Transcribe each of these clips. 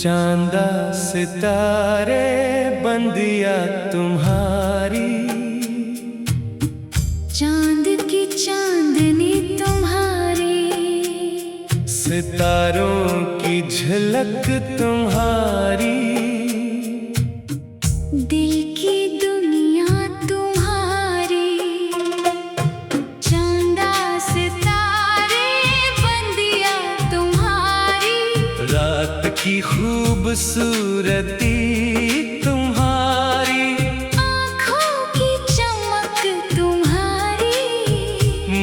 चांदा सितारे बंदिया तुम्हारी, चांद की चांदनी तुम्हारी, सितारों की झलक तुम्हारी, दिल की दुनिया तुम्हारी। चांदा सितारे बंदिया तुम्हारी, रात की खूबसूरती तुम्हारी, आँखों की चमक तुम्हारी,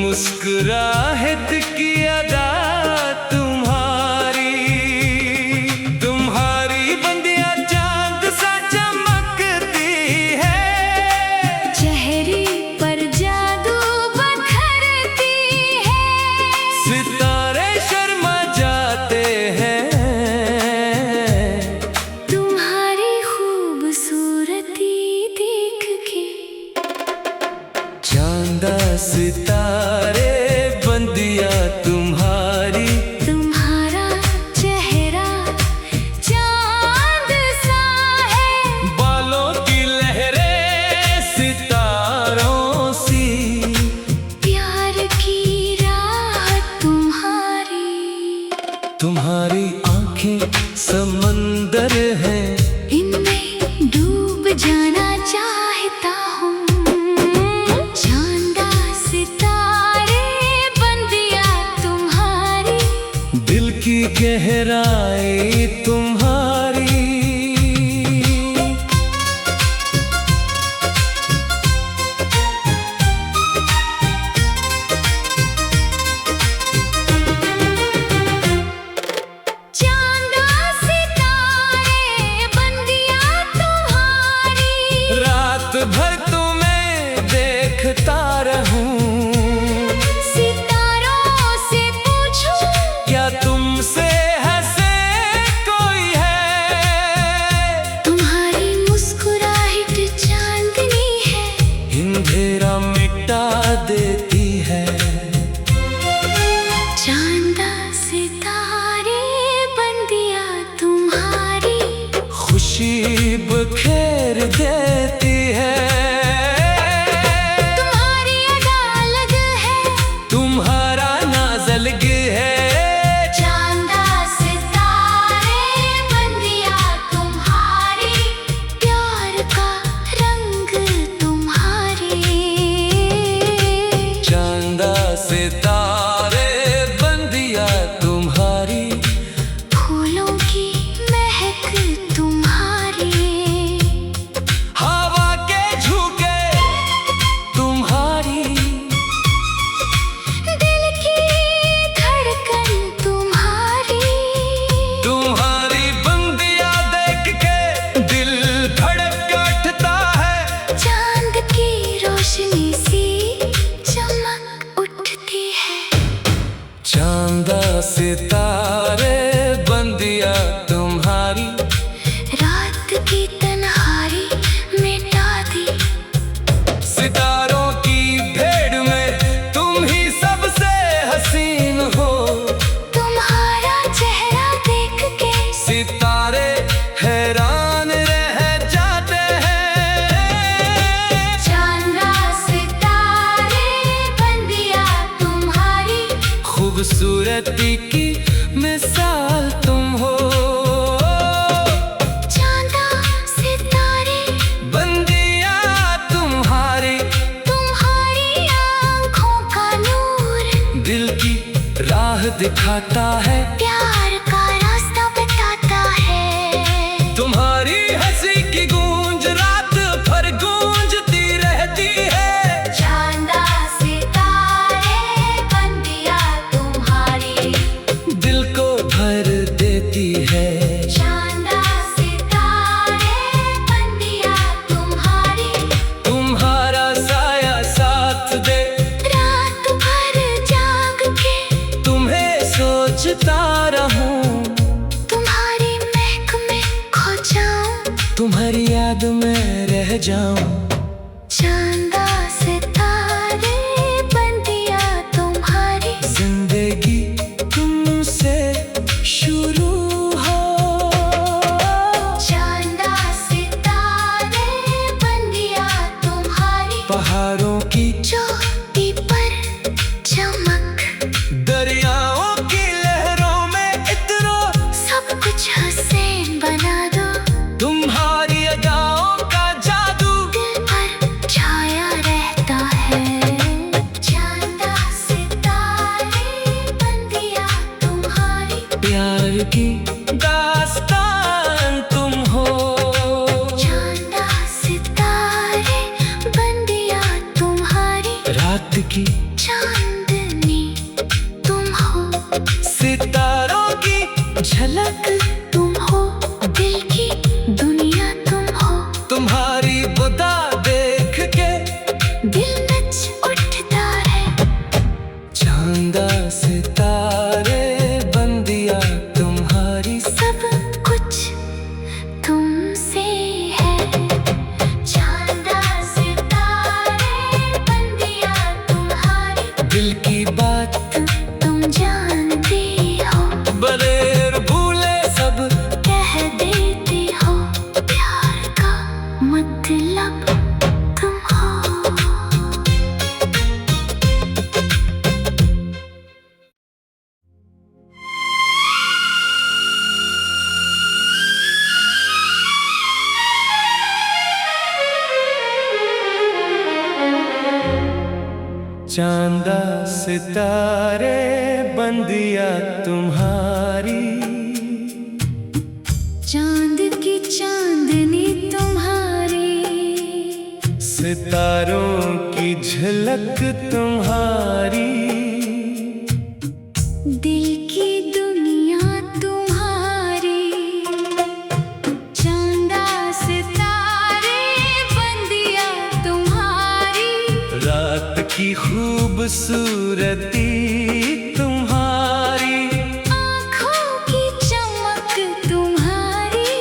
मुस्कुराहट की अदा तुम्हारी। तुम्हारी बंदिया चांद सा चमकती है, चेहरे पर जादू बखरती है। सितारे शर्मा जाते हैं, तुम्हारी खूबसूरती देख के। चांदा सितारे बंदिया तुम्हारी, तुम्हारा चेहरा चांद सा है, बालों की लहरें सितारों सी, प्यार की राह तुम्हारी। तुम्हारी आंखें समंदर हैं, इनमें डूब जाना चाहता हूँ। चांदा सितारे बंदिया तुम्हारी, दिल की गहराई तुम्हारी। चांदा सितारे बंदिया तुम्हारी, रात भर तुम्हें देखता रहूं, सितारों से पूछूं क्या तुमसे हंसे कोई है। तुम्हारी मुस्कुराहट चांदनी है, अंधेरा मिटा देती है। चांदा सितारे बंदिया तुम्हारी, खुशी बखेर देती है। तुम्हारी अदा अलग है, तुम्हारा नाज अलग है। चांदा सितारे बंदिया तुम्हारी, प्यार का रंग तुम्हारी। चांदा सितारे बंदिया तुम्हारी, फूलों की महक तुम्हारी, हवा के झोंके तुम्हारी, दिल की धड़कन तुम्हारी। तुम्हारी बंदिया देख के दिल धड़क उठता है। चांद की रोशनी सी चमक उठती है। चांदा सितारे बंदिया तुम्हारी, रात की तन्हाई मिटा दी, सितारों की भीड़ में तुम ही सबसे हसीन हो। तुम्हारा चेहरा देख के सितारे हैरान रह जाते हैं। चांदा सितारे बंदिया तुम्हारी, खूबसूरती की मिसाल तुम हो। चांदा सितारे बंदिया तुम्हारी, तुम्हारी आँखों का नूर, दिल की राह दिखाता है। प्यार का रास्ता बताता है। तुम्हारी हंसी की गूंज रात भर गूंजती रहती है। चांदा सितारे बंदिया तुम्हारी, दिल को भर देती है। चांदा सितारे बंदिया तुम्हारी, तुम्हारा साया साथ दे, रात भर जाग के तुम्हें सोचता रहूं। तुम्हारी महक में खो जाऊं, तुम्हारी याद में रह जाऊं। चांदा सितारे बंदिया तुम्हारी, जिंदगी तुमसे शुरू हो। तुम्हारी बता देख के दिल नच उठता है। चांदा सितारे बंदिया तुम्हारी, सब कुछ तुमसे है। चांदा सितारे बंदिया तुम्हारी, दिल की बात तुम जानती हो। बगैर भूले सब कह देती हो, प्यार का मतलब तुम हो। चांदा सितारे बंदिया तुम्हारी, चांद की चांदनी तुम्हारी, सितारों की झलक तुम्हारी, दिल की दुनिया तुम्हारी। चांदा सितारे बंदिया तुम्हारी, रात की खूबसूरती तुम्हारी, आँखों की चमक तुम्हारी,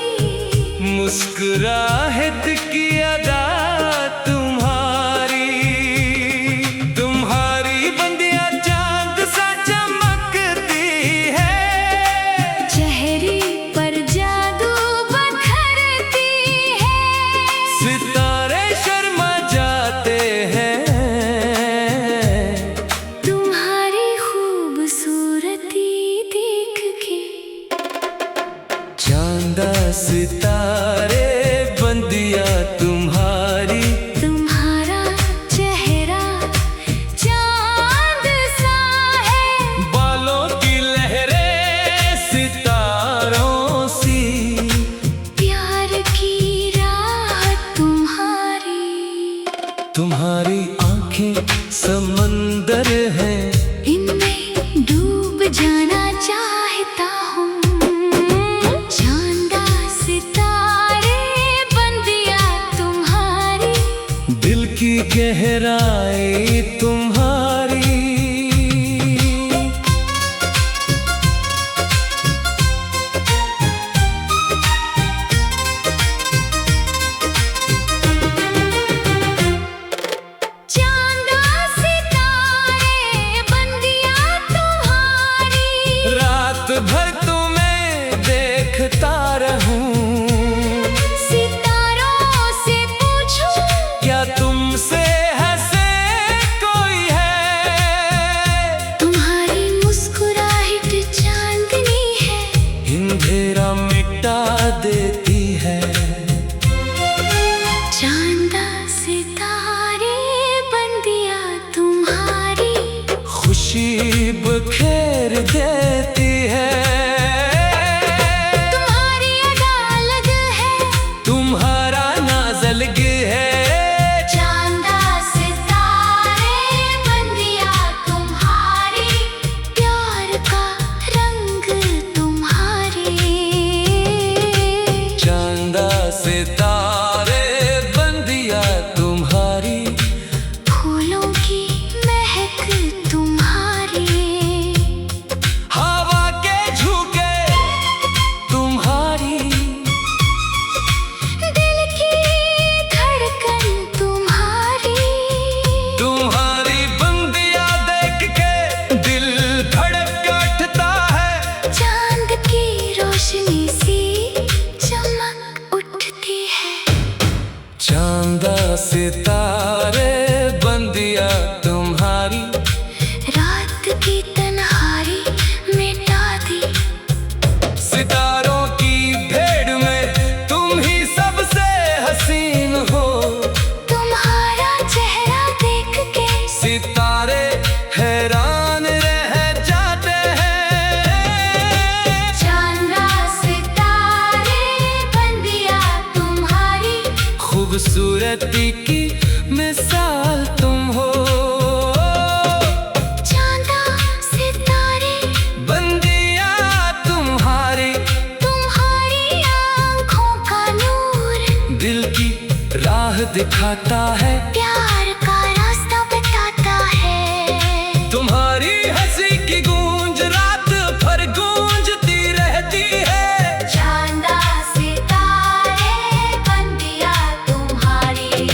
मुस्कुराहट की अदा तुम्हारी। तुम्हारी बंदिया चांद सा चमकती है, चेहरे पर जादू बखरती है। सितारे शर्मा जाते हैं, तुम्हारी खूबसूरती देख के। चांदा सितारे बंदिया तुम्हारी, तुम्हारा चेहरा चांद सा है, बालों की लहरें सितारों सी, प्यार की राह तुम्हारी। तुम्हारी आंखें समंदर हैं, इनमें डूब जाना चाहता हूँ। चांदा सितारे बंदिया तुम्हारी, दिल की गहराई तुम्हारी। चांदा सितारे बंदिया तुम्हारी, रात भर तुम्हें देखता रहूं, सितारों से पूछूं क्या तुमसे हंसे कोई है। तुम्हारी मुस्कुराहट चांदनी है, अंधेरा मिटा देती है। चांदा सितारे बंदिया तुम्हारी, खुशी बखेर देती है। तुम्हारी अदा अलग है, तुम्हारा नाज अलग है। चांदा सितारे बंदिया तुम्हारी, प्यार का रंग तुम्हारी। चांदा सितारे बंदिया तुम्हारी, फूलों की महक तुम्हारी, हवा के झोंके तुम्हारी, दिल की धड़कन तुम्हारी। तुम्हारी बंदिया देख के दिल धड़क उठता है। चांद की रोशनी सी चमक उठती है। चांदा सितारे बंदिया तुम्हारी, रात की तन्हाई मिटा दी, सितारों की भीड़ में तुम ही सबसे हसीन हो। तुम्हारा चेहरा देख के सितारे हैरान रह जाते हैं। चांदा सितारे बंदिया तुम्हारी, खूबसूरती की मिसाल तुम हो। चांदा सितारे बंदिया तुम्हारी, तुम्हारी आँखों का नूर, दिल की राह दिखाता है, प्यार का रास्ता बताता है। तुम्हारी हंसी की गूंज रात भर गूंजती रहती है। चांदा सितारे बंदियां तुम्हारी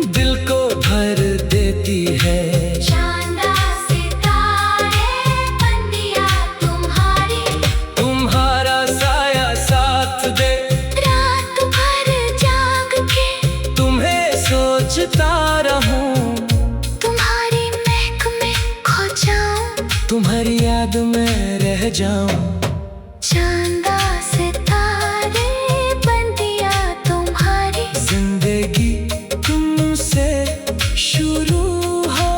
दिल को भर देती है। चांदा सितारे बंदियां तुम्हारी तुम्हारा साया साथ दे, रात भर जाग के तुम्हें सोचता रहूं। तुम्हारी महक में खो जाऊं, तुम्हारी याद में रह जाऊं। चांदा सितारे बंदियां तुम्हारी जिंदगी तुमसे शुरू हो।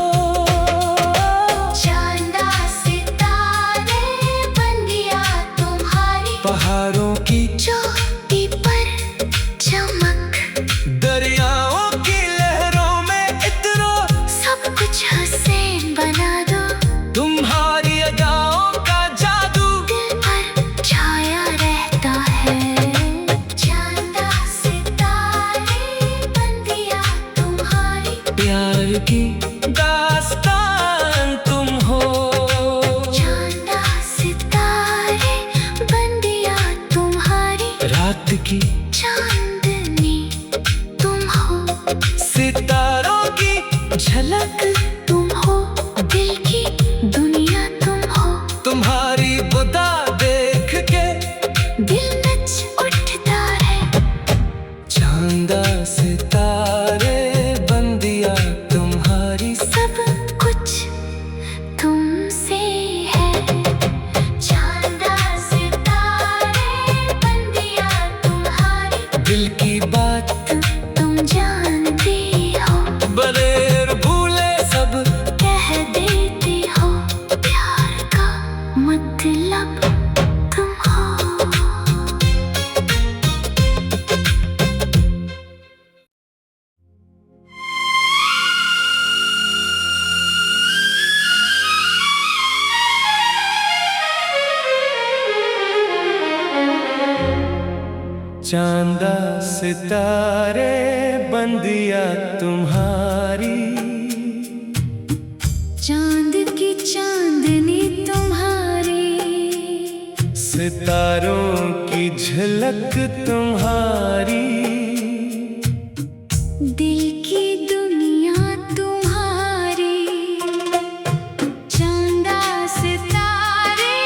चांदा सितारे बंदियां तुम्हारी पहाड़ों की चोटी पर चमक, दरियाओं की लहरों में इतरो, सब कुछ हसीन बना दो। तुम्हारी अदाओं का जादू दिल पर छाया रहता है। चांदा सितारे बंदियां तुम्हारी प्यार की दास्तान तुम हो। चांदा सितारे बंदियां तुम्हारी रात की चांदनी तुम हो। सितारों की झलक तुम हो, दिल की दुनिया तुम हो। तुम्हारी बुदा देख के दिल नच उठता है। चांदा सितारे बंदिया तुम्हारी सब कुछ तुमसे है। चांदा सितारे बंदियां तुम्हारी दिल की बात तुम जानती हो। बगैर भूले सब कह देती हो, प्यार का मतलब तुम हो। चांदा सितारे बंदिया तुम्हारी, चांद की चांदनी तुम्हारी सितारों की झलक तुम्हारी, दिल की दुनिया तुम्हारी। चांदा सितारे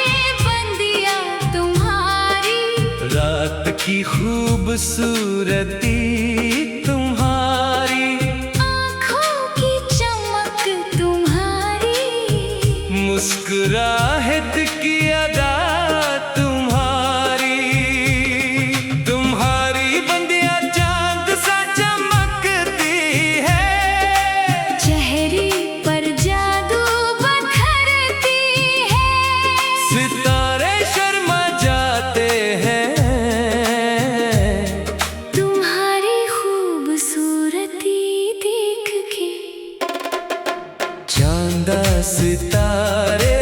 बंदियां तुम्हारी रात की खूबसूरती तुम्हारी, आँखों की चमक तुम्हारी मुस्कुराहट की अदा तुम्हारी, तुम्हारी बंदियां चांद सा चमकती है, चेहरे पर जादू बखरती है। सितारे शर्मा जाते हैं, तुम्हारी खूबसूरती देख के। चांदा सितारे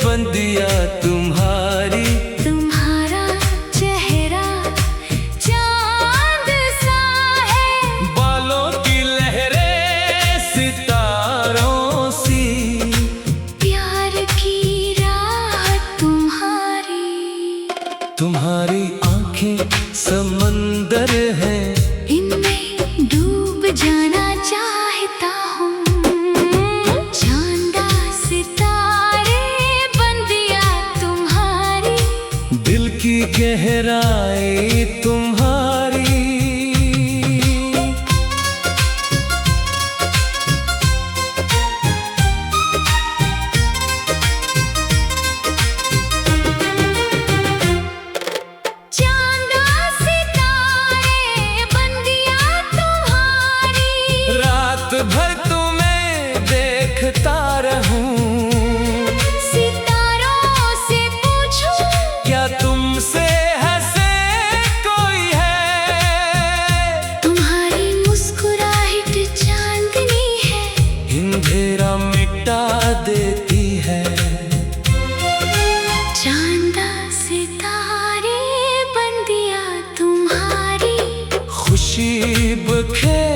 बंदिया तुम्हारी, तुम्हारा चेहरा चांद सा है, बालों की लहरें सितारों सी, प्यार की राह तुम्हारी। तुम्हारी आंखें समंदर हैं, इनमें डूब जाना चाहता हूँ। चांदा सितारे बंदियां तुम्हारी दिल की गहराई तुम्हारी। चांदा सितारे बंदियां तुम्हारी रात भर तुम्हें देखता रहूं, सितारों से पूछूं क्या तुमसे हंसे कोई है। तुम्हारी मुस्कुराहट चांदनी है, अंधेरा मिटा देती है। चांदा सितारे बंदियां तुम्हारी खुशी बखेर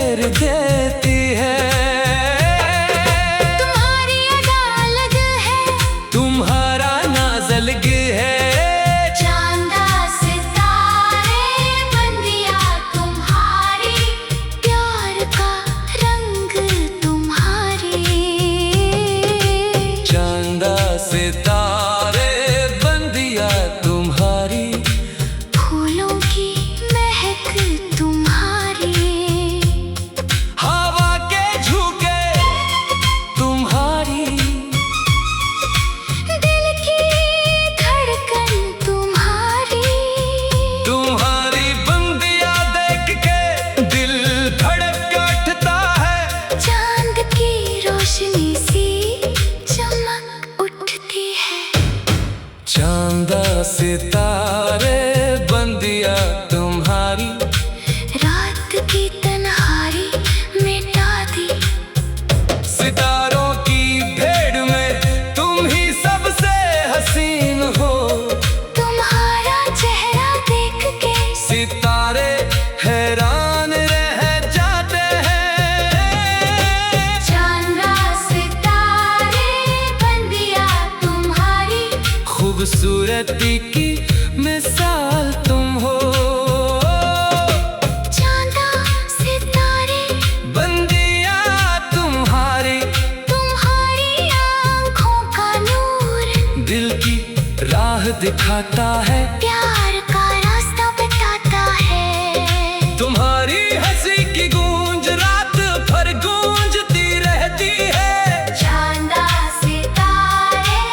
दिखाता है, प्यार का रास्ता बताता है। तुम्हारी हंसी की गूंज रात भर गूंजती रहती है। चांदा सितारे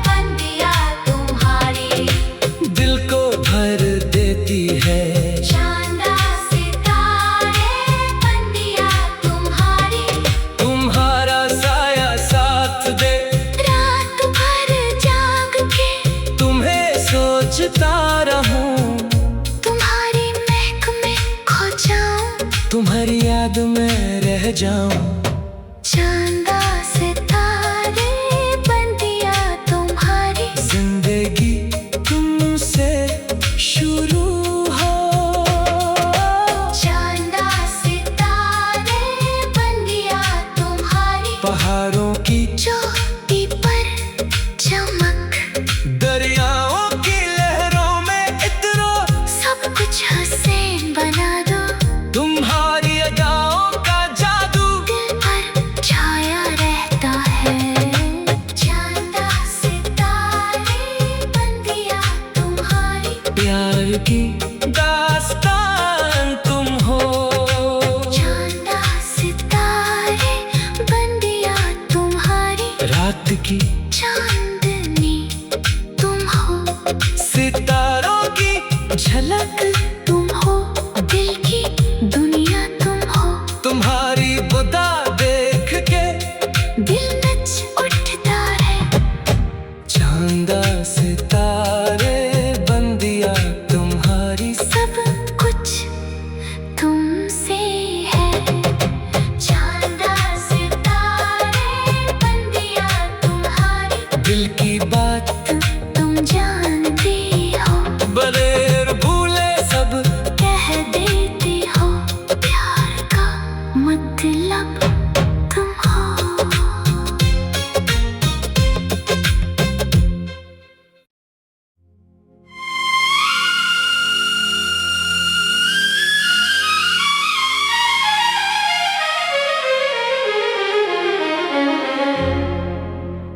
बंदियां तुम्हारी, दिल को भर देती है। चांदा सितारे बंदियां तुम्हारी, तुम्हारा साया साथ दे, रात भर जाग के तुम्हें सोचता रहूं। तुम्हारी महक में खो जाऊं, तुम्हारी याद में रह जाऊं। चांदा सितारे बंदियां तुम्हारी, जिंदगी तुमसे शुरू हो। चांदा सितारे बंदियां तुम्हारी, पहाड़ों की चोटी पर चमक, दरियाओं की लहरों में इतरो, सब कुछ हुसैन बना दो। तुम्हारी अदाओं का जादू दिल पर छाया रहता है। चांदा सितारे बंदियां तुम्हारी, प्यार की दास्तान तुम हो। चांदा सितारे बंदियां तुम्हारी, रात की चांदनी तुम हो। सितारों की झलक तुम हो, दिल की दुनिया तुम हो। तुम्हारी बुदा देख के दिल नच उठता है। चांदा सितारे बंदियां तुम्हारी, सब कुछ तुमसे है। चांदा सितारे बंदियां तुम्हारी, दिल की बात तुम जानते हो। बगैर भूले सब कह देते हो, प्यार का मतलब तुम हो।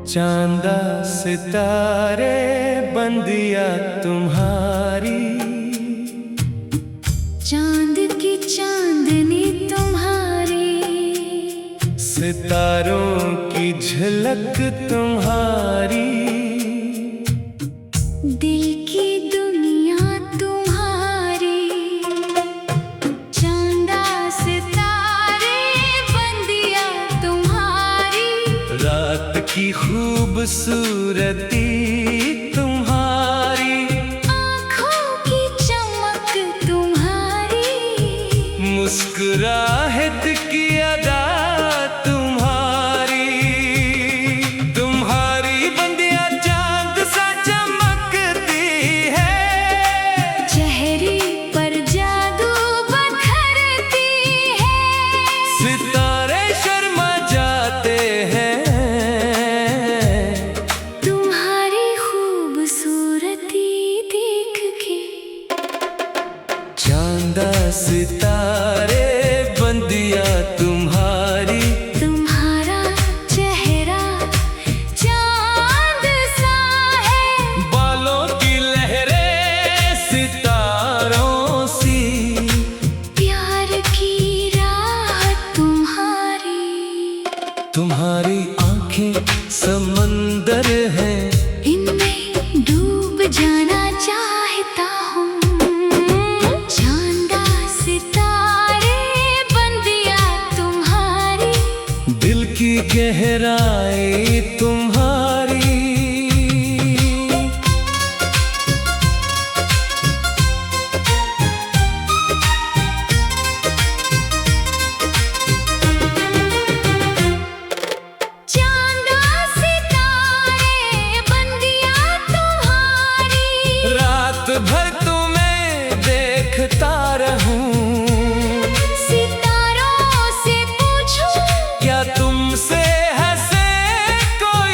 चांदा सितारे बंदियां तुम्हारी, चांद की चांदनी तुम्हारी, सितारों की झलक तुम्हारी, दिल की दुनिया तुम्हारी। चांदा सितारे बंदियां तुम्हारी, रात की खूबसूरती तुम्हारी, आँखों की चमक तुम्हारी, मुस्कुराहट की अदा तुम्हारी। तुम्हारी बंदियां चांद सा चमकती है, चेहरे पर जादू बखरती है। सितारे शर्मा जाते हैं। तुम्हारी खूबसूरती देख के, चांदा सितारे बंदियां तुम्हारी, तुम्हारा चेहरा चांद सा है। बालों की लहरें सितारों सी, प्यार की राह तुम्हारी, तुम्हारी आंखें समंदर हैं। इनमें डूब जाना चाहता हूँ। चांदा सितारे बंदियां तुम्हारी, दिल की गहराई तुम्हारी। चांदा सितारे बंदियां तुम्हारी, रात भर तुम्हें देखता रहूं। सितारों से पूछूं, क्या तुमसे हंसे कोई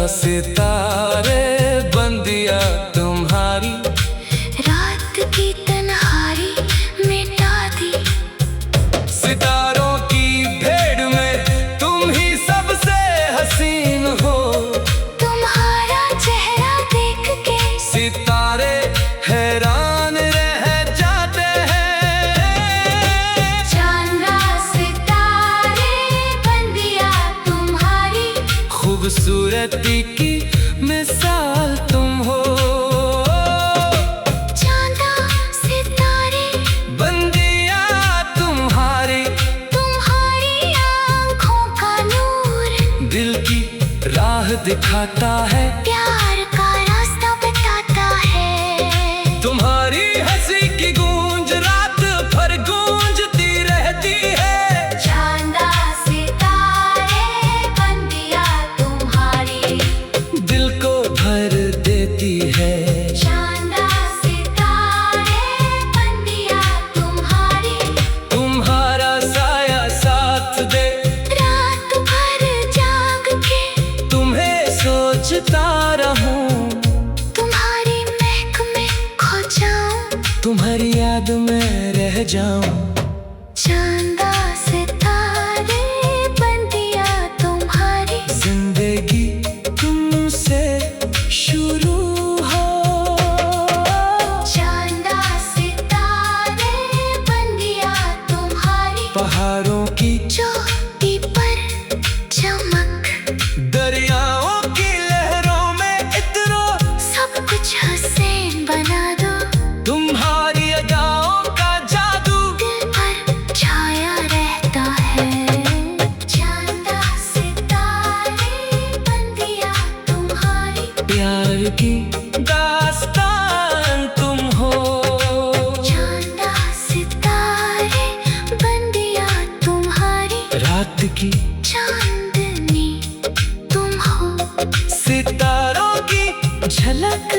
सितारे बंदिया तुम्हारी, रात की तन्हाई मिटा दी। सितारों की भीड़ में तुम ही सबसे हसीन हो। तुम्हारा चेहरा देख के सितारे हैरान रह जाते हैं। चांदा सितारे बंदिया तुम्हारी, खूबसूरती की मिसाल तुम हो। चांदा सितारे बंदिया तुम्हारी, तुम्हारी आँखों का नूर दिल की राह दिखाता है, प्यार का रास्ता बताता है। तुम्हारी हंसी की गूंज रात भर गूंजती रहती है। चांदा सितारे बंदिया तुम्हारी, दिल को भर देती है। चांदा सितारे बंदिया तुम्हारी, तुम्हारा साया साथ दे, रात भर जाग के तुम्हें सोचता रहूं। तुम्हारी महक में खो जाऊं, तुम्हारी याद में रह जाऊं। चांदा सितारे बंदिया तुम्हारी, जिंदगी तुमसे शुरू हो। चांदा सितारे बंदिया तुम्हारी, पहाड़ों की चोटी पर चमक, दरियाओं की लहरों में इतरो, सब कुछ हसीन बना दो। तुम्हारी अदाओं का जादू दिल पर छाया रहता है। चांदा सितारे बंदिया तुम्हारी, प्यार की दास्तान तुम हो। चांदा सितारे बंदिया तुम्हारी, रात की चांदनी तुम हो। सितारों की झलक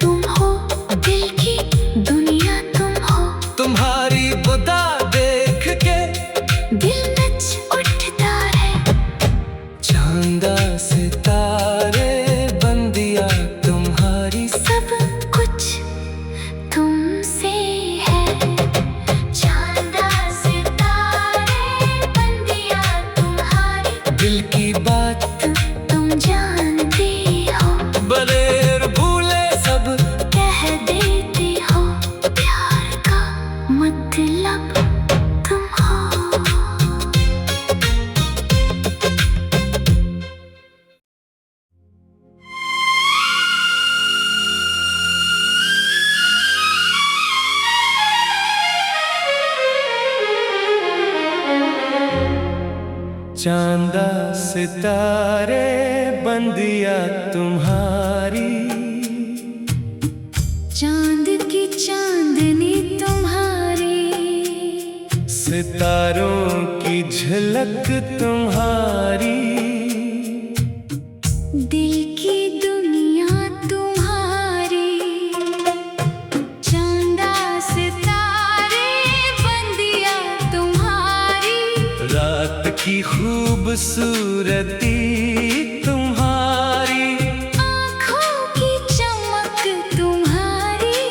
तुम हो, दिल की दुनिया तुम हो। तुम्हारी बुदा देख के दिल नच उठता है। चांदा सितारे बंदिया तुम्हारी, सब कुछ तुमसे है। चांदा सितारे बंदिया तुम्हारी, दिल की बात तुम जानती हो। बगैर भूले सब कह देती हो, प्यार का मतलब तुम हो। चांदा सितारे बंदिया तुम्हारी, चांद की चांदनी तुम्हारी, सितारों की झलक तुम्हारी, दिल की दुनिया तुम्हारी। चांदा सितारे बंदिया तुम्हारी, रात की खूबसूरती तुम्हारी, आँखों की चमक तुम्हारी,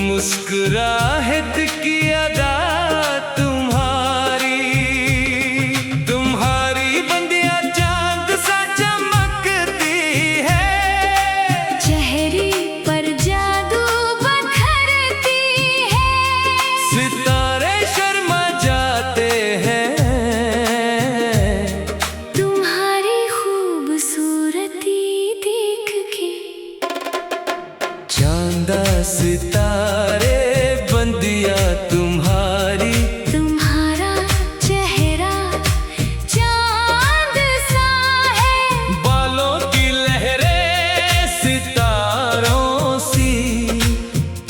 मुस्कुराहट की अदा तुम्हारी। तुम्हारी बंदिया चांद सा चमकती है, चेहरे पर जादू बखरती है। सितारे शर्मा जाते हैं। तुम्हारी खूबसूरती देख के चांदा सितारे बंदिया तुम्हारी, तुम्हारा चेहरा चांद सा है। बालों की लहरें सितारों सी,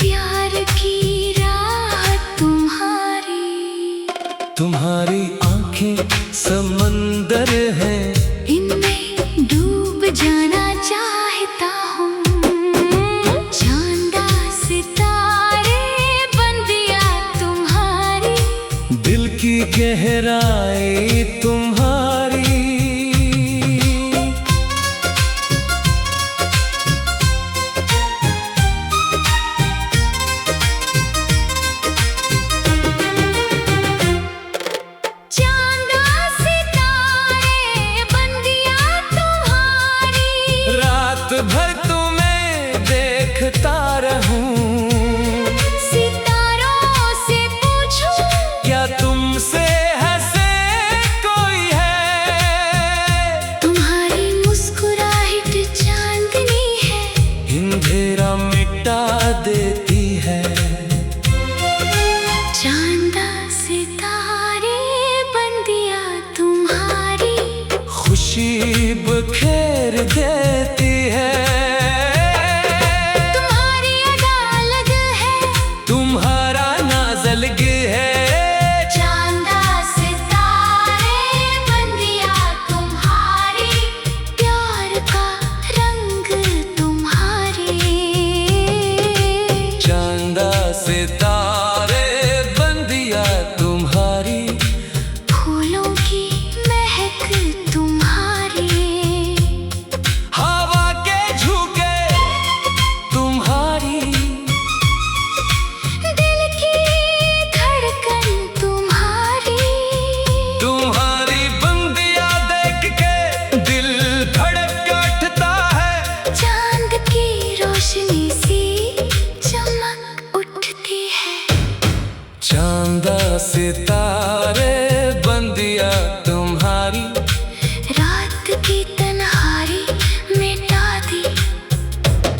प्यार की राह तुम्हारी, तुम्हारी आंखें समंदर हैं। इनमें डूब जाना चाहता हूँ। चांदा सितारे बंदिया तुम्हारी, दिल की गहराई तुम्हारी। खुशी बखेर देती है। तुम्हारी अदा अलग है, तुम्हारा नाज अलग है। चांदा सितारे बंदिया तुम्हारी, प्यार का रंग तुम्हारी। चांदा सितारे बंदिया तुम्हारी, फूलों की महक तुम्हारी। हवा के झोंके तुम्हारी, दिल की धड़कन तुम्हारी। तुम्हारी बंदिया देख के दिल धड़क उठता है। चांद की रोशनी सी चमक उठती है। चांदा सितारे बंदिया तुम्हारी, रात की तन्हाई मिटा दी।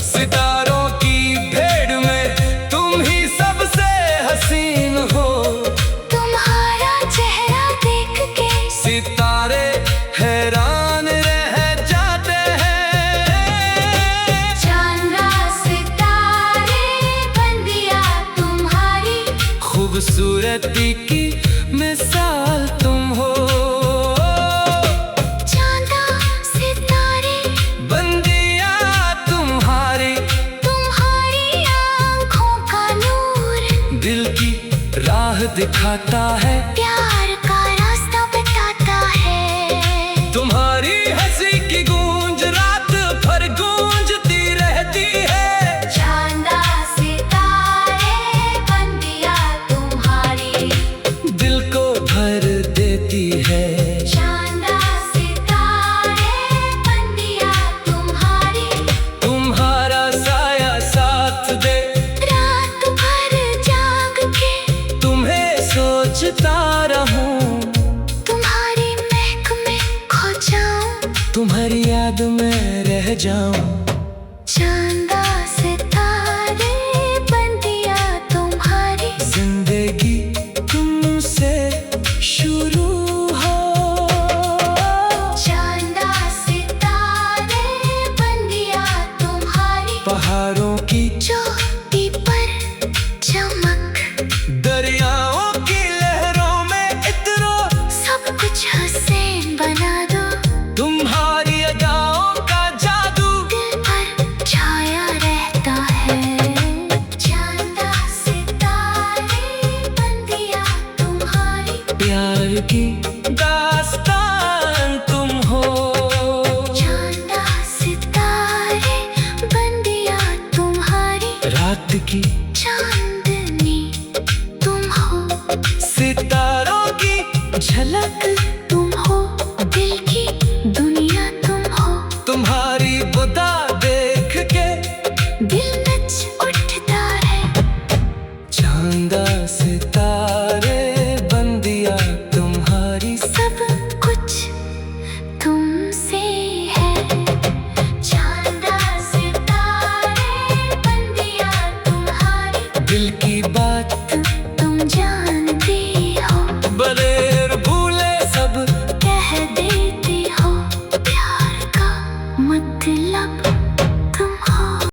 सितारों की भीड़ में तुम ही सबसे हसीन हो। तुम्हारा चेहरा देख के सितारे हैरान रह जाते हैं। चांदा सितारे बंदिया तुम्हारी, खूबसूरती की मिसाल तुम हो। चांदा सितारे बंदिया तुम्हारी, तुम्हारी आँखों का नूर, दिल की राह दिखाता है। प्यार का रास्ता बताता है। तुम्हारी हंसी की गूंज रात भर गूंजती रहती है। चांदा सितारे बंदिया तुम्हारी, दिल को भर देती है। चांदा सितारे बंदिया तुम्हारी। तुम्हारा साया साथ दे, रात भर जाग के तुम्हें सोचता रहूं। तुम्हारी महक में खो जाऊं। तुम्हारी याद में रह जाऊं। चांदा सितारे बंदिया तुम्हारी, जिंदगी तुमसे शुरू हो। चांदा सितारे बंदिया तुम्हारी। पहाड़ों की चोटी पर चमक, दरियाओं की लहरों में इतरो। सब कुछ हसीन बना दो। तुम्हारी अदाओं का जादू दिल पर छाया रहता है। चांदा सितारे बंदिया तुम्हारी, प्यार की दास्तान तुम हो। चांदा सितारे बंदिया तुम्हारी। रात की चांदनी तुम हो, सितारों की झलक तुम हो, दिल की दुनिया तुम हो। तुम्हारी बुदा देख के दिल नच उठता है। चांदा सितारे बंदिया तुम्हारी, सब कुछ तुमसे है। चांदा सितारे बंदिया तुम्हारी, दिल की बात तुम जानते हो। बगैर भूले सब कह देते हो, प्यार का मतलब